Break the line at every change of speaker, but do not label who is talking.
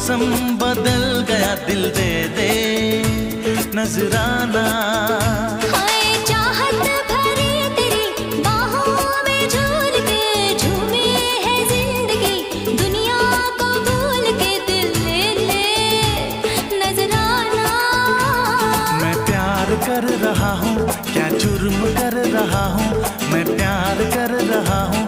मौसम बदल गया, दिल दे दे नजराना।
हाय चाहत भरी तेरी बाहों में झूल के झूमे है जिंदगी, दुनिया को भूल के दिल ले ले नजराना।
मैं प्यार कर रहा हूँ, क्या जुर्म कर रहा हूँ, मैं प्यार कर रहा हूँ,